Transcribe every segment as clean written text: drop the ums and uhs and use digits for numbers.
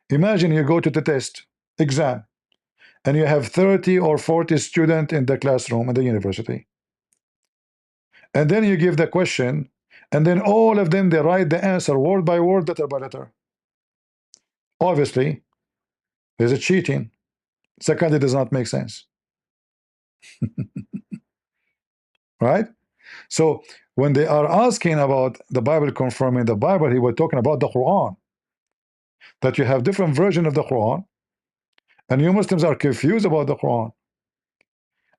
Imagine you go to the test exam and you have 30 or 40 students in the classroom in the university, and then you give the question, and then all of them they write the answer word by word, letter by letter. Obviously there's a cheating. Second, it does not make sense, right? So when they are asking about the Bible confirming the Bible, he was talking about the Quran, that you have different version of the Quran, and you Muslims are confused about the Quran.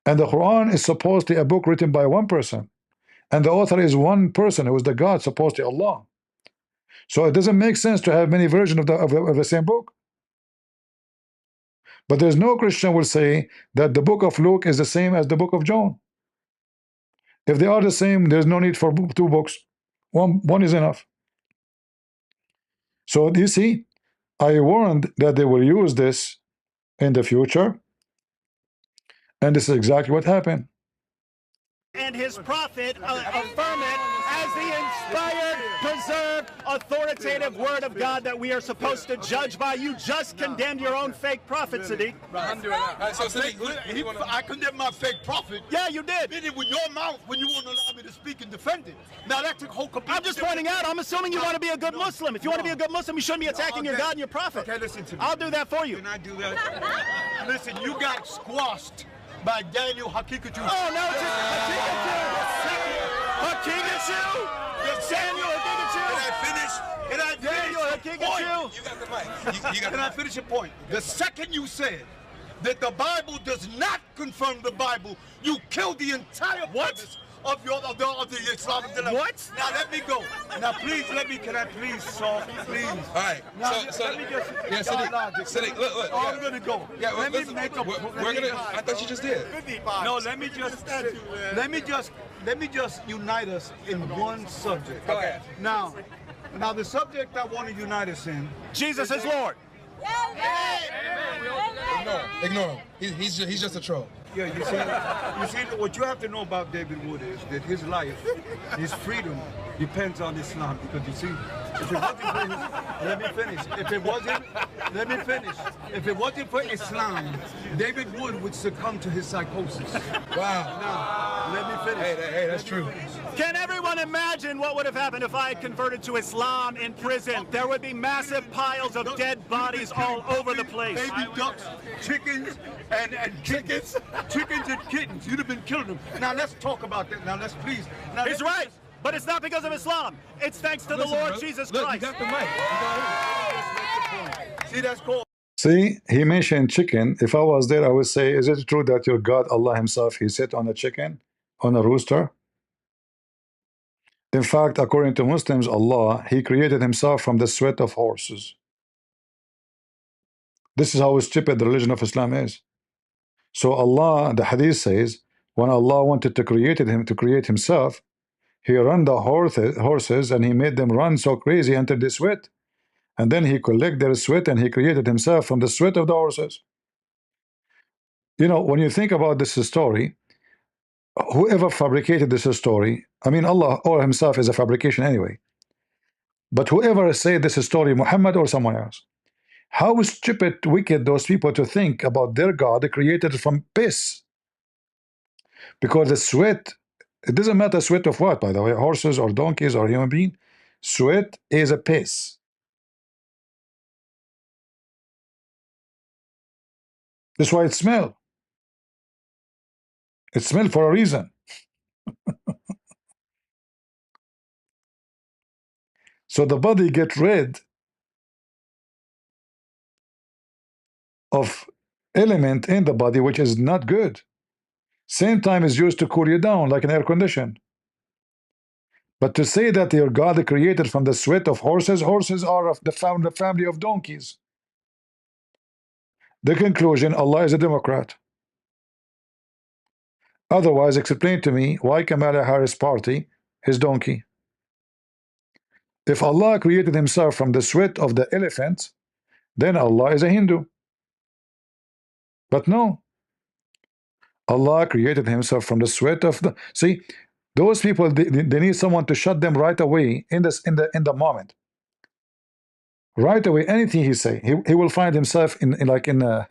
And the Quran is supposedly a book written by one person, and the author is one person who is the God, supposedly Allah. So it doesn't make sense to have many versions of the same book. But there's no Christian will say that the book of Luke is the same as the book of John. If they are the same, there's no need for two books. One is enough. So you see, I warned that they will use this in the future, and this is exactly what happened. And his prophet affirm it as the inspired, preserved, authoritative word of God that we are supposed to judge by. You just condemned your own fake prophet, Sadiq. I condemn my fake prophet. Yeah, you did. Did it with your mouth when you won't allow me to speak and defend it. Now that's a whole complete. I'm just pointing out, I'm assuming you want to be a good Muslim. If you want to be a good Muslim, you shouldn't be attacking your God and your prophet. Okay, listen to me. I'll do that for you. Can I do that? Listen, you got squashed by Daniel Hakikatu. Oh, no, it's Hakikatu? Daniel Hakikatu? Can I finish? Can I finish? Daniel Hakikatu? You got the mic. Can I finish your point? The second you said that the Bible does not confirm the Bible, you killed the entire purpose of the Islamic dilemma. What? Now let me go. Now please can I please solve, please? All right. Now, So let me just, Sadiq, look. Oh, I'm gonna go. Yeah, let listen, me make a. we're gonna. I thought you just did. No, let me just unite us in one subject. Go ahead. Now the subject I want to unite us in. Jesus is Lord. Ignore him. He's just a troll. Yeah, you see, what you have to know about David Wood is that his life, his freedom, depends on Islam. Because you see, if it wasn't for let me finish. If it wasn't for Islam, David Wood would succumb to his psychosis. Wow. Now, let me finish. Hey, that's true. Can everyone imagine what would have happened if I had converted to Islam in prison? There would be massive piles of dead bodies all over the place. Baby ducks, chickens, and chickens and kittens. You'd have been killing them. Now let's talk about that. Now let's please. Now, He's right, but it's not because of Islam. It's thanks to the Lord Jesus Christ. You got the mic. See, that's cool. See, he mentioned chicken. If I was there, I would say, is it true that your God, Allah himself, he sat on a chicken, on a rooster? In fact, according to Muslims, Allah, he created himself from the sweat of horses. This is how stupid the religion of Islam is. So Allah, the hadith says, when Allah wanted to create himself, he ran the horses and he made them run so crazy until they sweat. And then he collected their sweat and he created himself from the sweat of the horses. You know, when you think about this story, whoever fabricated this story, I mean, Allah or himself is a fabrication anyway. But whoever said this story, Muhammad or someone else, how stupid, wicked those people to think about their God created from piss. Because the sweat, it doesn't matter sweat of what, by the way, horses or donkeys or human being, sweat is a piss. That's why it smells. It smells for a reason. So the body gets rid of element in the body which is not good. Same time is used to cool you down like an air condition. But to say that your God created from the sweat of horses, horses are of the family of donkeys. The conclusion, Allah is a Democrat. Otherwise, explain to me why Kamala Harris party is donkey. If Allah created himself from the sweat of the elephant, then Allah is a Hindu. But no, Allah created himself from the sweat of the. See, those people, they need someone to shut them right away in the moment. Right away, anything he say, he will find himself in like in a,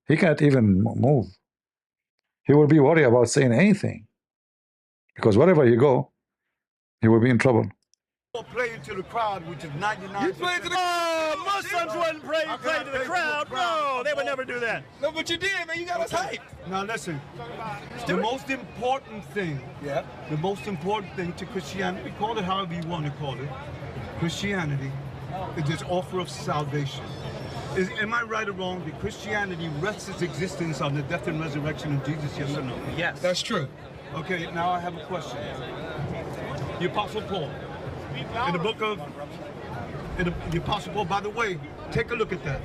he can't even move. He will be worried about saying anything, because wherever he go, he will be in trouble. Play into the crowd, which is 99. You play to the Oh, Muslims wouldn't play to the crowd. No, they would never do that. No, but you did, man. You got us hyped. Now listen, the most important thing, the most important thing to Christianity, call it however you want to call it, Christianity is this offer of salvation. Am I right or wrong that Christianity rests its existence on the death and resurrection of Jesus, yes or no? Yes. That's true. Okay, now I have a question. The Apostle Paul, in the book of, the Apostle Paul, by the way, take a look at that.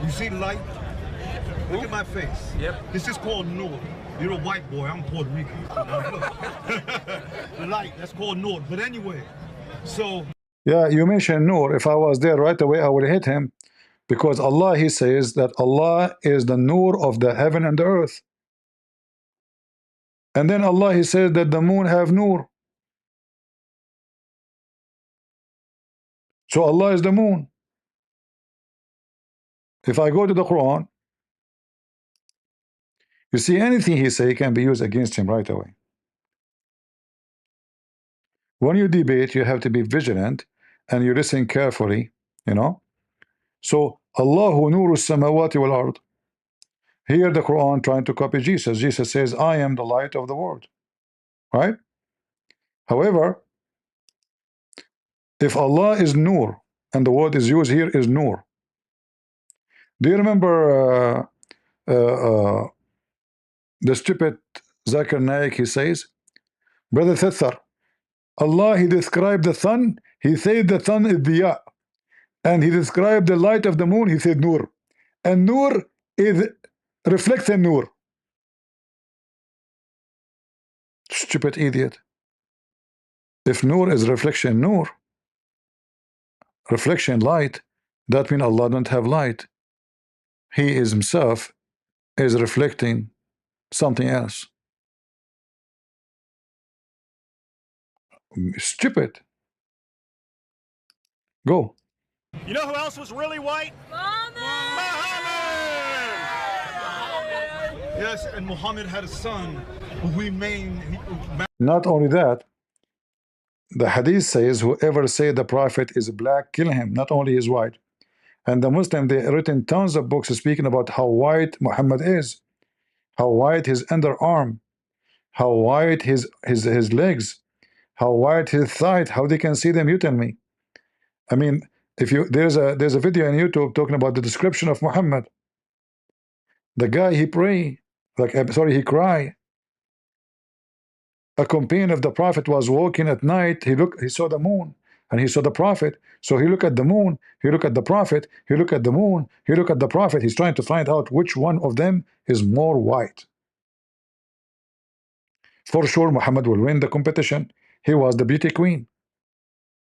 You see light? Look at my face. Yep. This is called Nord. You're a white boy, I'm Puerto Rican. Light, that's called Nord. But anyway, so... Yeah, you mentioned Noor. If I was there right away, I would hit him, because Allah, he says that Allah is the Noor of the heaven and the earth. And then Allah, he says that the moon have Noor. So Allah is the moon. If I go to the Quran, you see anything he say can be used against him right away. When you debate, you have to be vigilant and you listen carefully, you know. So Allahu nuru samawati wal ard. Here the Quran trying to copy Jesus. Jesus says, I am the light of the world. Right? However, if Allah is Nur, and the word is used here is Nur. Do you remember the stupid Zakir Naik? He says, Brother Thithar, Allah, he described the sun, he said the sun is Diya. And he described the light of the moon, he said Nur. And Nur is reflects in Nur. Stupid idiot. If Nur is reflection Nur, reflection light, that means Allah don't have light. He is himself is reflecting something else. Stupid. Go. You know who else was really white? Yes, and Muhammad had a son who remained... Not only that, the hadith says whoever say the prophet is black, kill him. Not only is white. And the Muslim, they written tons of books speaking about how white Muhammad is, how white his underarm, how white his legs, how white his thigh. How they can see them, you tell me. I mean, if you there's a video on YouTube talking about the description of Muhammad. The guy, he pray, like, sorry, he cry. A companion of the prophet was walking at night. He saw the moon and he saw the prophet. So he looked at the moon, he looked at the prophet, he looked at the moon, he looked at the prophet. He's trying to find out which one of them is more white. For sure, Muhammad will win the competition. He was the beauty queen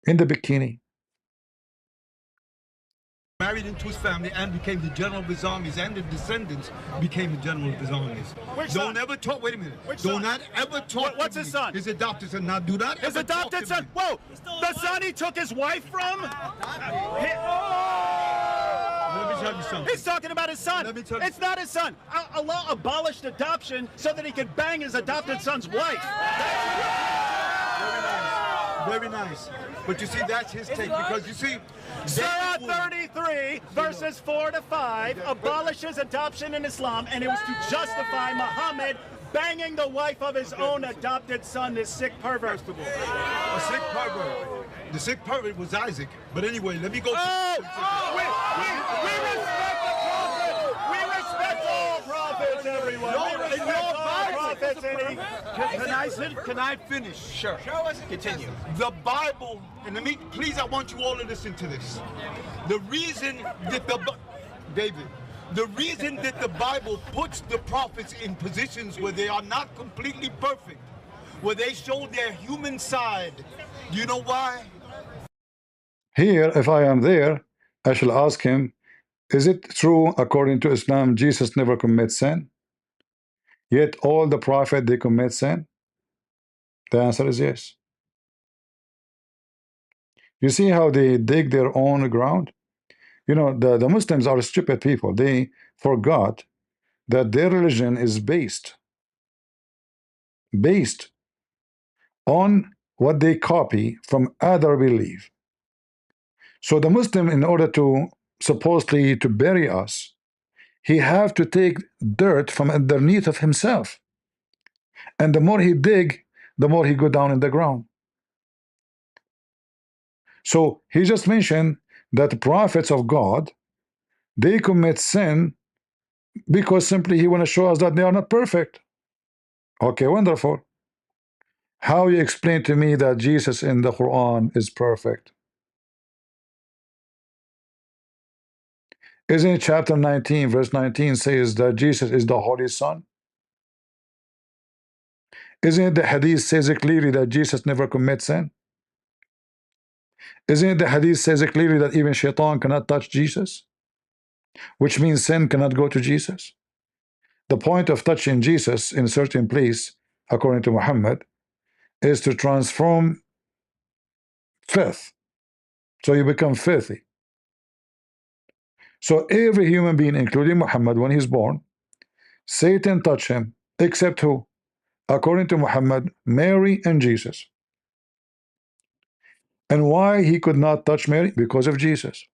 in the bikini. Married into his family and became the general of his armies, and the descendants became the general of his armies. Which Don't son? ever talk. Wait a minute. Which Do son? not ever talk. What's to his me. son? His adopted son. Now, do not. His ever talk adopted to son. me. Whoa, the son he took his wife from? Let me tell you something. He's talking about his son. Let me tell you- It's not his son. Allah abolished adoption so that he could bang his adopted son's wife. Very nice. But you see, that's his take, because you see, Surah 33, verses 4 to 5, abolishes adoption in Islam, and it was to justify Muhammad banging the wife of his own adopted son, this sick pervert. a sick pervert. The sick pervert was Isaac. But anyway, let me go. We respect the prophet. We respect all prophets, everyone. We respect all prophets. Can I finish? Sure. Continue. The Bible, and let me, please, I want you all to listen to this. The reason that the reason that the Bible puts the prophets in positions where they are not completely perfect, where they show their human side, do you know why? Here, if I am there, I shall ask him, is it true according to Islam Jesus never commits sin? Yet all the prophets, they commit sin? The answer is yes. You see how they dig their own ground? You know, the Muslims are stupid people. They forgot that their religion is based on what they copy from other belief. So the Muslim, in order to supposedly to bury us, he have to take dirt from underneath of himself, and the more he dig, the more he go down in the ground. So he just mentioned that the prophets of God, they commit sin because simply he want to show us that they are not perfect. Okay, wonderful. How you explain to me that Jesus in the Quran is perfect? Isn't it chapter 19 verse 19 says that Jesus is the Holy Son? Isn't it the hadith says it clearly that Jesus never commits sin? Isn't it the hadith says it clearly that even shaitan cannot touch Jesus? Which means sin cannot go to Jesus. The point of touching Jesus in a certain place, according to Muhammad, is to transform filth. So you become filthy. So every human being, including Muhammad, when he's born, Satan touched him, except who? According to Muhammad, Mary and Jesus. And why he could not touch Mary? Because of Jesus.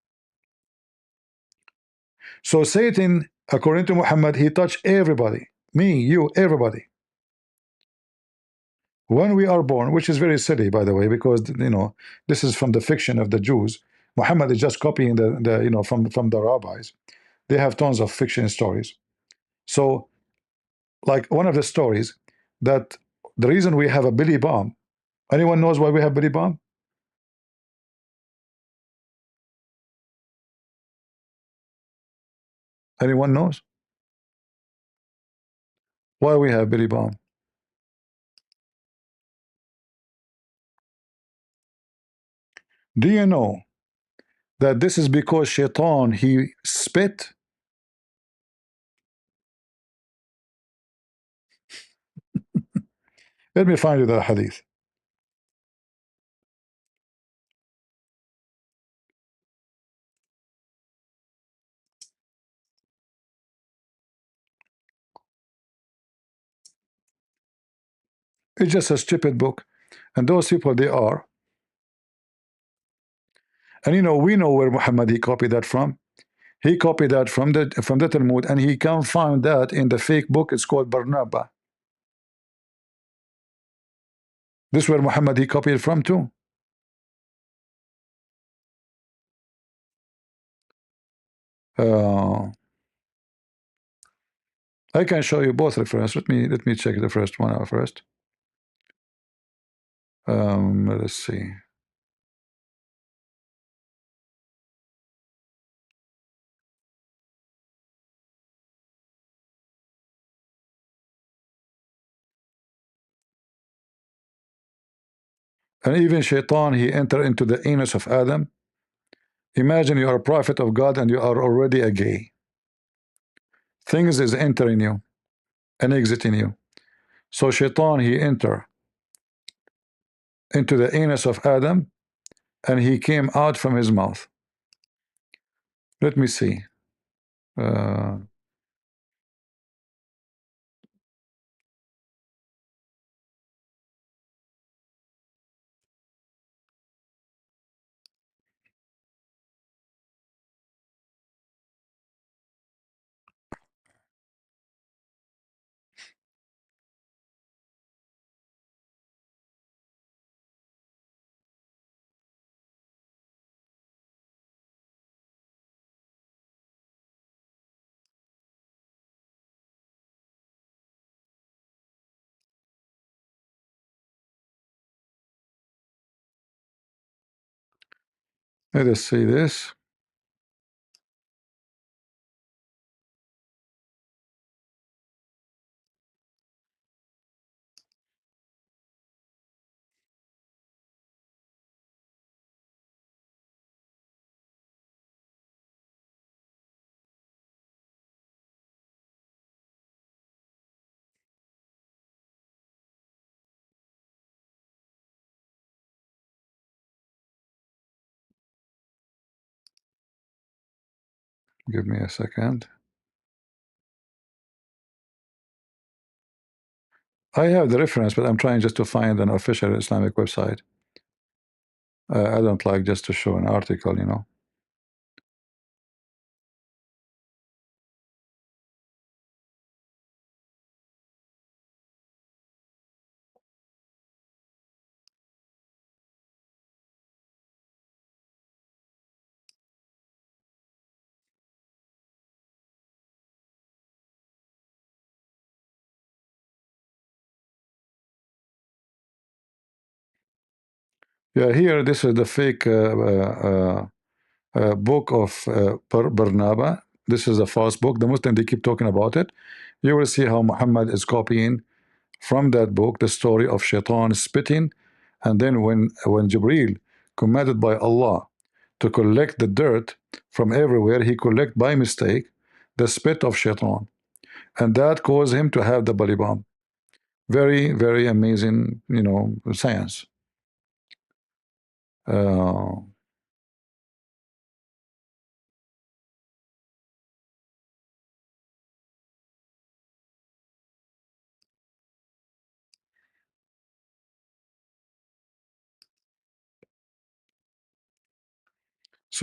So Satan, according to Muhammad, he touched everybody. Me, you, everybody. When we are born, which is very silly, by the way, because you know this is from the fiction of the Jews. Muhammad is just copying the you know from the rabbis. They have tons of fiction stories. So, like one of the stories that the reason we have a Billy bomb. Anyone knows why we have Billy bomb? Anyone knows why we have Billy bomb? Do you know that this is because Shaitan he spit? Let me find you the hadith. It's just a stupid book, and those people they are. And you know we know where Muhammad he copied that from. He copied that from the Talmud, and he can find that in the fake book. It's called Barnaba. This is where Muhammad he copied from too. Uh, I can show you both references. Let me check the first one out first. Let's see. And even Shaitan he entered into the anus of Adam. Imagine you are a prophet of God and you are already a gay. Things is entering you and exiting you. So Shaitan he enter into the anus of Adam and he came out from his mouth. Let me see. Uh, Let us see this. Give me a second. I have the reference, but I'm trying just to find an official Islamic website. I don't like just to show an article, you know. Yeah, here, this is the fake book of Barnaba. This is a false book. The Muslim, they keep talking about it. You will see how Muhammad is copying from that book the story of Shaitan spitting, and then when Jibreel commanded by Allah to collect the dirt from everywhere, he collect by mistake the spit of Shaitan, and that caused him to have the belly bomb. Very, very amazing, you know, science. So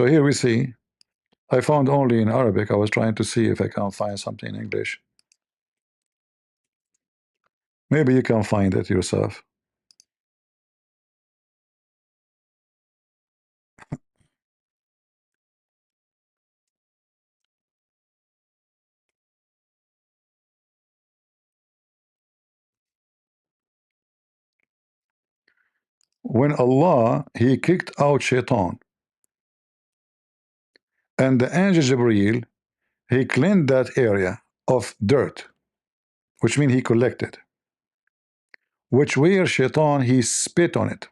here we see, I found only in Arabic. I was trying to see if I can find something in English. Maybe you can find it yourself. When Allah, he kicked out Shaitan, and the angel Jibreel, he cleaned that area of dirt, which means he collected, which where Shaitan, he spit on it.